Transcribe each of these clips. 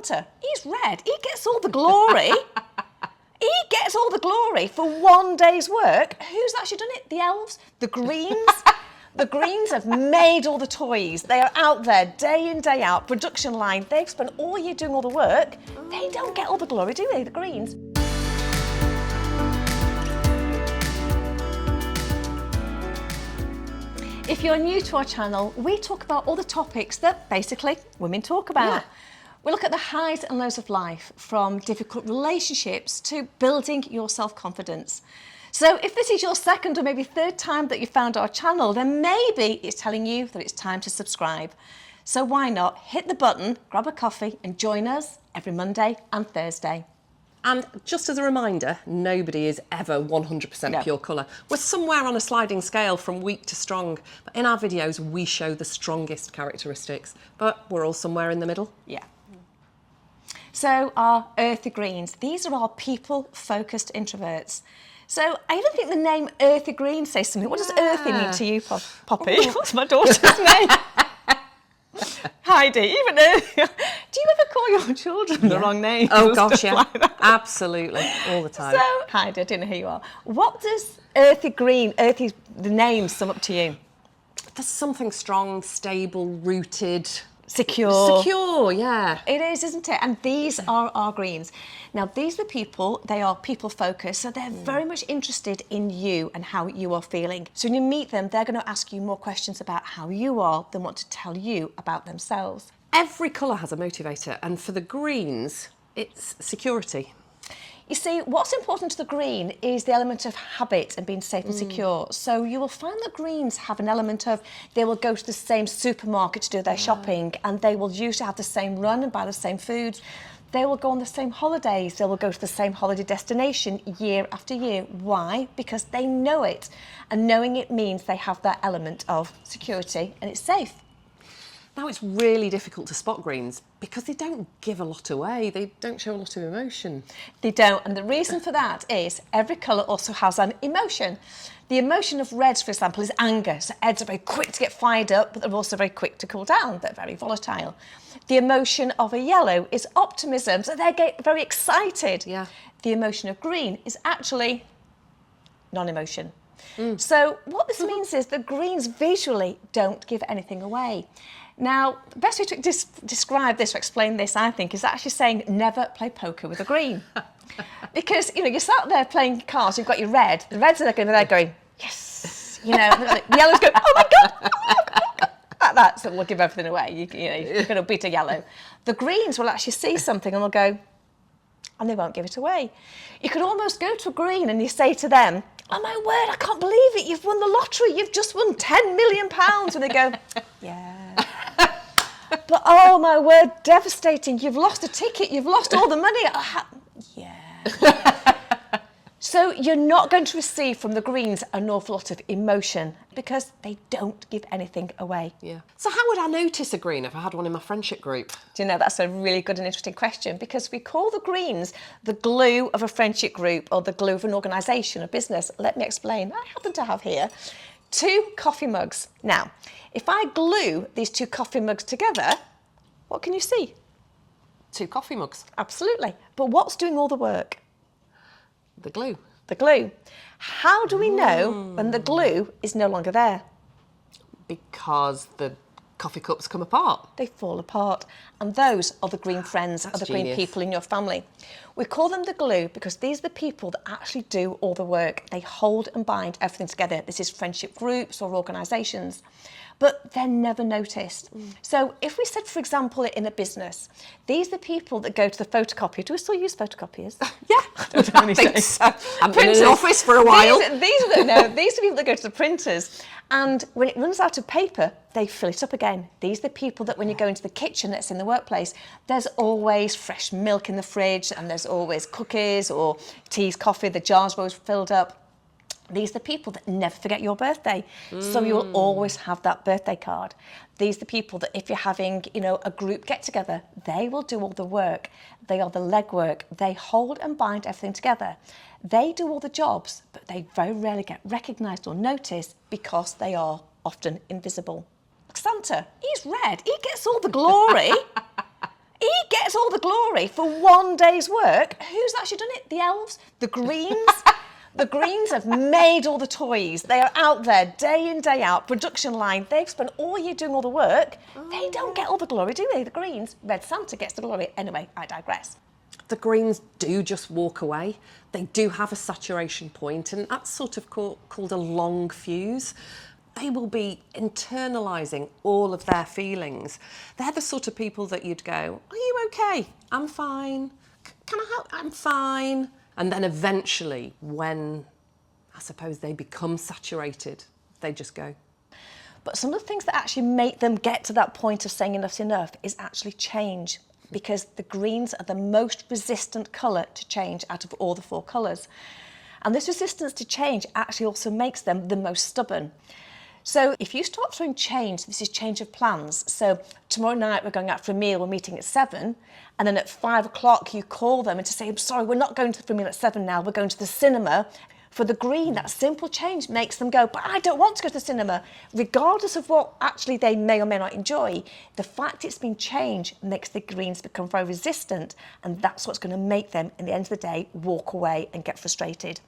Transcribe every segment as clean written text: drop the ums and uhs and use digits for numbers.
Santa, he's red. He gets all the glory. He gets all the glory for one day's work. Who's actually done it? The elves? The greens? The greens have made all the toys. They are out there day in, day out, production line. They've spent all year doing all the work. They don't get all the glory, do they, the greens? If you're new to our channel, we talk about all the topics that basically women talk about. Yeah. We look at the highs and lows of life, from difficult relationships to building your self-confidence. So if this is your second or maybe third time that you found our channel, then maybe it's telling you that it's time to subscribe. So why not hit the button, grab a coffee and join us every Monday and Thursday. And just as a reminder, nobody is ever 100% pure colour. We're somewhere on a sliding scale from weak to strong. But in our videos, we show the strongest characteristics. But we're all somewhere in the middle. Yeah. So our earthy greens, these are our people-focused introverts. So I even think the name earthy green says something. What does earthy mean to you, Poppy? What's my daughter's name? Heidi, even earthy. Do you ever call your children the wrong name? Oh gosh, yeah, like absolutely, all the time. So, Heidi, I don't know who you are. What does earthy green, earthy, the name sum up to you? There's something strong, stable, rooted. Secure. Secure, yeah. It is, isn't it? And these are our greens. Now, these are the people, they are people-focused, so they're very much interested in you and how you are feeling. So when you meet them, they're going to ask you more questions about how you are than want to tell you about themselves. Every colour has a motivator, and for the greens, it's security. You see, what's important to the green is the element of habit and being safe and secure. So you will find the greens have an element of, they will go to the same supermarket to do their shopping, and they will usually have the same run and buy the same foods. They will go on the same holidays. They will go to the same holiday destination year after year. Why? Because they know it. And knowing it means they have that element of security and it's safe. Now, it's really difficult to spot greens because they don't give a lot away. They don't show a lot of emotion. They don't, and the reason for that is every colour also has an emotion. The emotion of reds, for example, is anger. So reds are very quick to get fired up, but they're also very quick to cool down. They're very volatile. The emotion of a yellow is optimism, so they get very excited. Yeah. The emotion of green is actually non-emotion. So what this means is the greens visually don't give anything away. Now, the best way to describe this or explain this, I think, is actually saying never play poker with a green. Because, you know, you're sat there playing cards, you've got your red, the reds are there going, yes, you know, the yellows go, oh my God, oh my God. Like that, so we'll give everything away, you know, you're going to beat a yellow. The greens will actually see something and they'll go, and they won't give it away. You could almost go to a green and you say to them, oh my word, I can't believe it, you've won the lottery, you've just won £10 million. And they go, yeah. But oh my word, devastating, you've lost a ticket, you've lost all the money. Yeah. So you're not going to receive from the greens an awful lot of emotion because they don't give anything away. Yeah. So how would I notice a green if I had one in my friendship group? Do you know, that's a really good and interesting question because we call the greens the glue of a friendship group or the glue of an organisation or business. Let me explain. I happen to have here 2 coffee mugs. Now, if I glue these 2 coffee mugs together, what can you see? 2 coffee mugs. Absolutely. But what's doing all the work? The glue. The glue. How do we know when the glue is no longer there? Because the coffee cups come apart. They fall apart. And those are the green friends, That's are the genius. green people in your family. We call them the glue because these are the people that actually do all the work. They hold and bind everything together. This is friendship groups or organisations. But they're never noticed. So if we said, for example, in a business, these are the people that go to the photocopier. Do we still use photocopiers? Yeah, I think so. I've been in an office for a while. These are the people that go to the printers. And when it runs out of paper, they fill it up again. These are the people that when you go into the kitchen that's in the workplace, there's always fresh milk in the fridge and there's always cookies or teas, coffee, the jars are always filled up. These are the people that never forget your birthday. So you'll always have that birthday card. These are the people that if you're having, you know, a group get together, they will do all the work. They are the legwork. They hold and bind everything together. They do all the jobs, but they very rarely get recognised or noticed because they are often invisible. Santa, he's red. He gets all the glory. he gets all the glory for one day's work. Who's actually done it? The elves? The greens? The greens have made all the toys. They are out there day in, day out, production line. They've spent all year doing all the work. They don't get all the glory, do they? The greens. Red Santa gets the glory. Anyway, I digress. The greens do just walk away. They do have a saturation point, and that's sort of called a long fuse. They will be internalising all of their feelings. They're the sort of people that you'd go, are you okay? I'm fine. Can I help? I'm fine. And then eventually, when I suppose they become saturated, they just go. But some of the things that actually make them get to that point of saying enough's enough is actually change, because the greens are the most resistant colour to change out of all the 4 colours. And this resistance to change actually also makes them the most stubborn. So if you start throwing change, this is change of plans. So tomorrow night we're going out for a meal, we're meeting at 7, and then at 5 o'clock you call them and to say, I'm sorry, we're not going for a meal at 7 now, we're going to the cinema. For the green, that simple change makes them go, but I don't want to go to the cinema. Regardless of what actually they may or may not enjoy, the fact it's been changed makes the greens become very resistant, and that's what's going to make them, in the end of the day, walk away and get frustrated.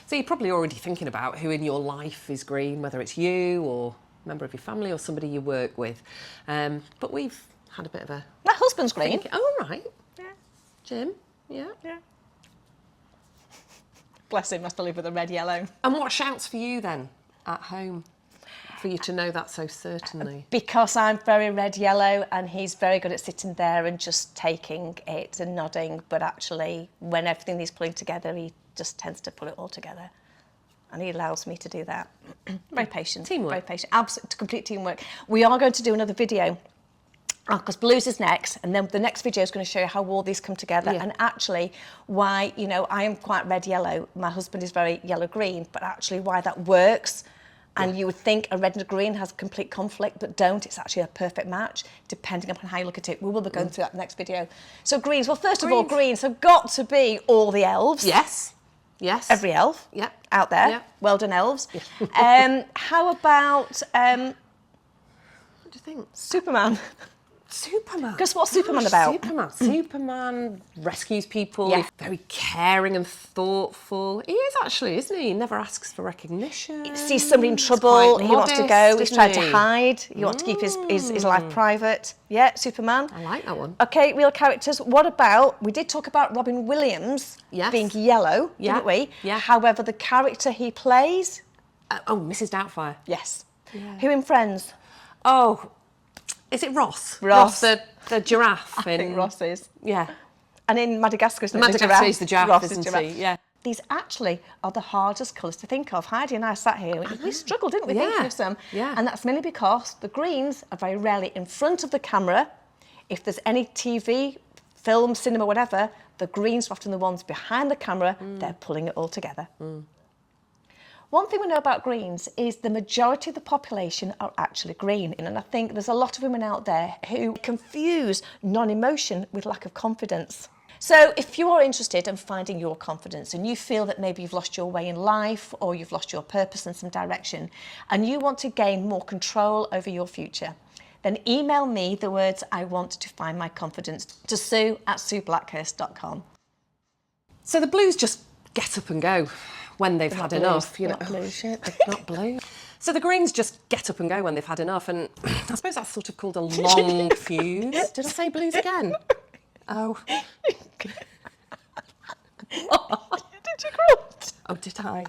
So you're probably already thinking about who in your life is green, whether it's you or a member of your family or somebody you work with. But we've had a bit of a... My husband's green. Oh, right. Yeah. Jim? Yeah. Yeah. Bless him, has to live with a red yellow. And what shouts for you then at home for you to know that so certainly? Because I'm very red yellow and he's very good at sitting there and just taking it and nodding, but actually when everything he's pulling together, he just tends to pull it all together. And he allows me to do that. Very patient. Teamwork. Very patient. Absolute complete teamwork. We are going to do another video because blues is next, and then the next video is going to show you how all these come together and actually why, you know, I am quite red yellow, my husband is very yellow green, but actually why that works. And you would think a red and a green has complete conflict, but don't. It's actually a perfect match, depending upon how you look at it. We will be going through that next video. So greens, well, first of all, greens have got to be all the elves. Yes. Yes. Every elf out there. Yeah. Well done, elves. How about... what do you think? Superman. Superman. Because what's Superman about? Superman rescues people. Yeah. He's very caring and thoughtful. He is actually, isn't he? He never asks for recognition. He sees somebody in trouble, he wants to go, he's trying to he? hide, he wants to keep his life private. Yeah, Superman. I like that one. Okay, real characters. What about, we did talk about Robin Williams being yellow, didn't we? Yeah. However, the character he plays... Mrs. Doubtfire. Yes. Yeah. Who in Friends? Oh, is it Ross? Ross. The giraffe. I think Ross is. Yeah. And in Madagascar, isn't it? Madagascar is the giraffe, Ross isn't giraffe. he? Yeah. These actually are the hardest colours to think of. Heidi and I sat here, we struggled, didn't we, thinking of some? Yeah. And that's mainly because the greens are very rarely in front of the camera. If there's any TV, film, cinema, whatever, the greens are often the ones behind the camera, they're pulling it all together. One thing we know about greens is the majority of the population are actually green. And I think there's a lot of women out there who confuse non-emotion with lack of confidence. So if you are interested in finding your confidence and you feel that maybe you've lost your way in life or you've lost your purpose and some direction and you want to gain more control over your future, then email me the words "I want to find my confidence" to sue@sueblackhurst.com. So the blues just get up and go when they've had enough. You know, blue shit. They're not blue. So the greens just get up and go when they've had enough, and I suppose that's sort of called a long fuse. Did I say blues again? Oh. Did you grunt? Oh, did I?